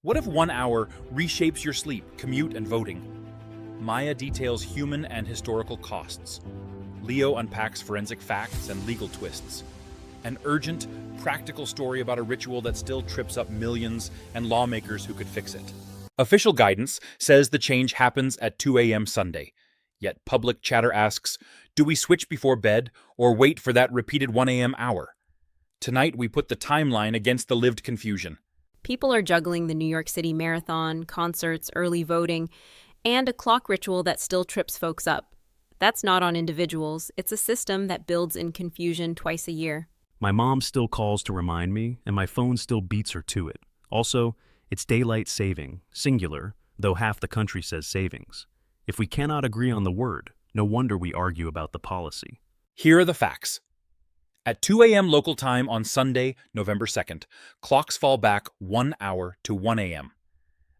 What if 1 hour reshapes your sleep, commute, and voting? Maya details human and historical costs. Leo unpacks forensic facts and legal twists. An urgent, practical story about a ritual that still trips up millions and lawmakers who could fix it. Official guidance says the change happens at 2 a.m. Sunday. Yet public chatter asks, do we switch before bed or wait for that repeated 1 a.m. hour? Tonight we put the timeline against the lived confusion. People are juggling the New York City Marathon, concerts, early voting, and a clock ritual that still trips folks up. That's not on individuals. It's a system that builds in confusion twice a year. My mom still calls to remind me, and my phone still beats her to it. Also, it's daylight saving, singular, though half the country says savings. If we cannot agree on the word, no wonder we argue about the policy. Here are the facts. At 2 a.m. local time on Sunday, November 2nd, clocks fall back 1 hour to 1 a.m.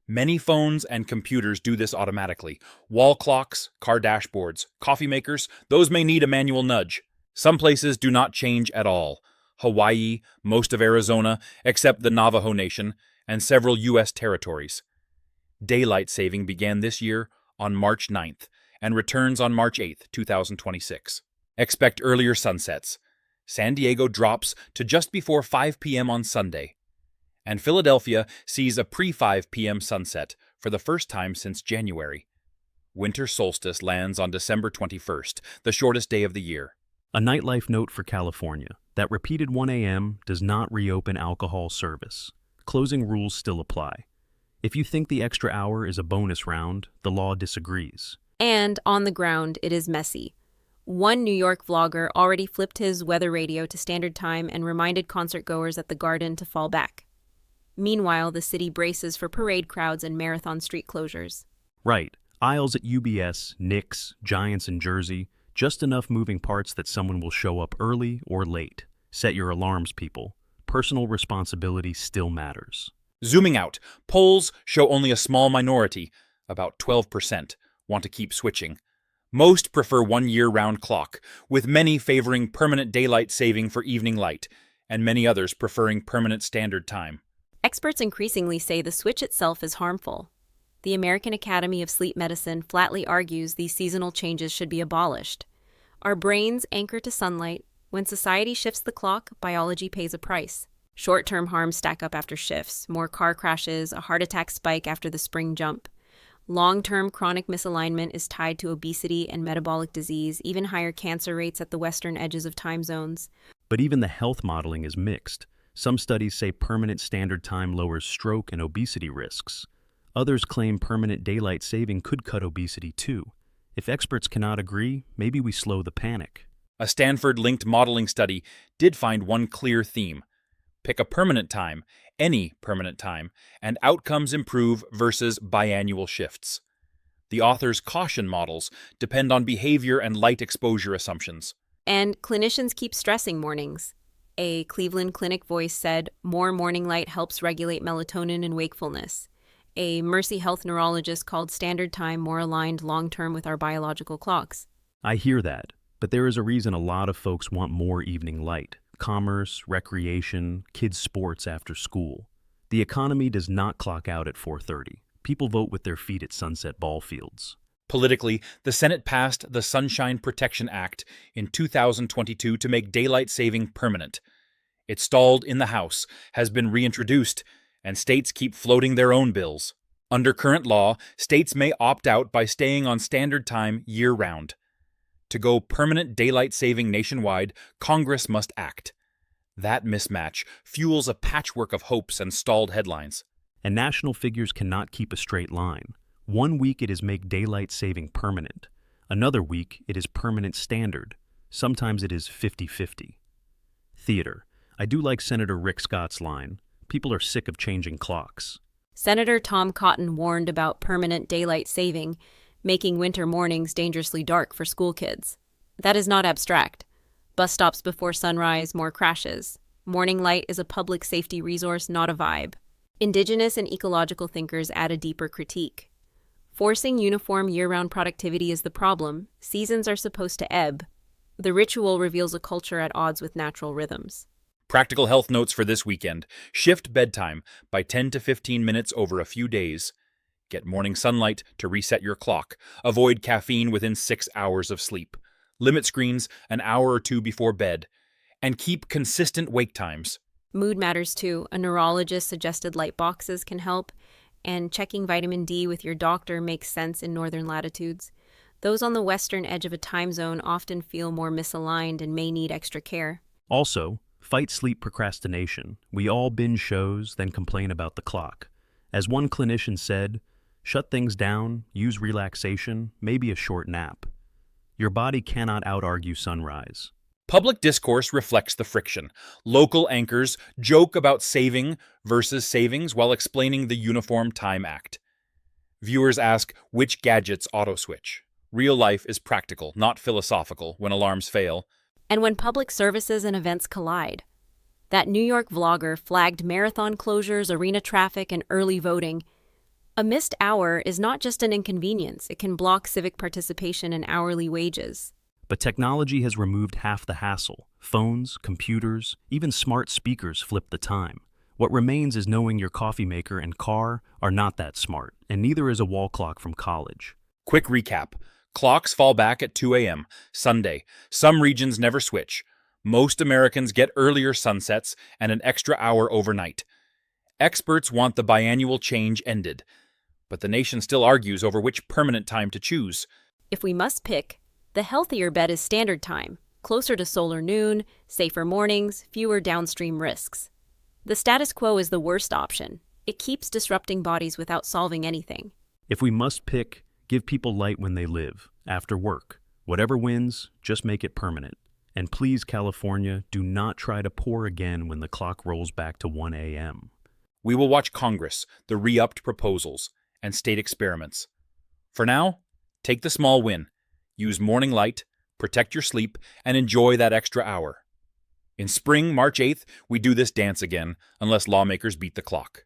Many phones and computers do this automatically. Wall clocks, car dashboards, coffee makers, those may need a manual nudge. Some places do not change at all. Hawaii, most of Arizona, except the Navajo Nation, and several U.S. territories. Daylight saving began this year on March 9th and returns on March 8th, 2026. Expect earlier sunsets. San Diego drops to just before 5 p.m. on Sunday. And Philadelphia sees a pre-5 p.m. sunset for the first time since January. Winter solstice lands on December 21st, the shortest day of the year. A nightlife note for California: that repeated 1 a.m. does not reopen alcohol service. Closing rules still apply. If you think the extra hour is a bonus round, the law disagrees. And on the ground, it is messy. One New York vlogger already flipped his weather radio to standard time and reminded concertgoers at the Garden to fall back. Meanwhile, the city braces for parade crowds and marathon street closures. Right. Aisles at UBS, Knicks, Giants, and Jersey. Just enough moving parts that someone will show up early or late. Set your alarms, people. Personal responsibility still matters. Zooming out, polls show only a small minority, about 12%, want to keep switching. Most prefer one year-round clock, with many favoring permanent daylight saving for evening light, and many others preferring permanent standard time. Experts increasingly say the switch itself is harmful. The American Academy of Sleep Medicine flatly argues these seasonal changes should be abolished. Our brains anchor to sunlight. When society shifts the clock, biology pays a price. Short-term harms stack up after shifts, more car crashes, a heart attack spike after the spring jump. Long-term chronic misalignment is tied to obesity and metabolic disease, even higher cancer rates at the western edges of time zones. But even the health modeling is mixed. Some studies say permanent standard time lowers stroke and obesity risks. Others claim permanent daylight saving could cut obesity too. If experts cannot agree, maybe we slow the panic. A Stanford-linked modeling study did find one clear theme. Pick a permanent time, any permanent time, and outcomes improve versus biannual shifts. The author's caution models depend on behavior and light exposure assumptions. And clinicians keep stressing mornings. A Cleveland Clinic voice said, more morning light helps regulate melatonin and wakefulness. A Mercy Health neurologist called standard time more aligned long-term with our biological clocks. I hear that, but there is a reason a lot of folks want more evening light. Commerce, recreation, kids' sports after school. The economy does not clock out at 4:30. People vote with their feet at sunset ball fields. Politically, the Senate passed the Sunshine Protection Act in 2022 to make daylight saving permanent. It stalled in the House, has been reintroduced, and states keep floating their own bills. Under current law, states may opt out by staying on standard time year-round. To go permanent daylight saving nationwide, Congress must act. That mismatch fuels a patchwork of hopes and stalled headlines. And national figures cannot keep a straight line. 1 week it is make daylight saving permanent. Another week it is permanent standard. Sometimes it is 50-50. Theater. I do like Senator Rick Scott's line. People are sick of changing clocks. Senator Tom Cotton warned about permanent daylight saving, making winter mornings dangerously dark for school kids. That is not abstract. Bus stops before sunrise, more crashes. Morning light is a public safety resource, not a vibe. Indigenous and ecological thinkers add a deeper critique. Forcing uniform year-round productivity is the problem. Seasons are supposed to ebb. The ritual reveals a culture at odds with natural rhythms. Practical health notes for this weekend. Shift bedtime by 10 to 15 minutes over a few days. Get morning sunlight to reset your clock. Avoid caffeine within 6 hours of sleep. Limit screens an hour or two before bed. And keep consistent wake times. Mood matters too. A neurologist suggested light boxes can help, and checking vitamin D with your doctor makes sense in northern latitudes. Those on the western edge of a time zone often feel more misaligned and may need extra care. Also, fight sleep procrastination. We all binge shows, then complain about the clock. As one clinician said, shut things down, use relaxation, maybe a short nap. Your body cannot out-argue sunrise. Public discourse reflects the friction. Local anchors joke about saving versus savings while explaining the Uniform Time Act. Viewers ask which gadgets auto-switch. Real life is practical, not philosophical, when alarms fail. And when public services and events collide. That New York vlogger flagged marathon closures, arena traffic, and early voting. A missed hour is not just an inconvenience. It can block civic participation and hourly wages. But technology has removed half the hassle. Phones, computers, even smart speakers flip the time. What remains is knowing your coffee maker and car are not that smart, and neither is a wall clock from college. Quick recap. Clocks fall back at 2 a.m. Sunday. Some regions never switch. Most Americans get earlier sunsets and an extra hour overnight. Experts want the biannual change ended, but the nation still argues over which permanent time to choose. If we must pick, the healthier bet is standard time, closer to solar noon, safer mornings, fewer downstream risks. The status quo is the worst option. It keeps disrupting bodies without solving anything. If we must pick, give people light when they live, after work. Whatever wins, just make it permanent. And please, California, do not try to pour again when the clock rolls back to 1 a.m. We will watch Congress, the re-upped proposals, and state experiments. For now, take the small win. Use morning light, protect your sleep, and enjoy that extra hour. In spring, March 8th, we do this dance again, unless lawmakers beat the clock.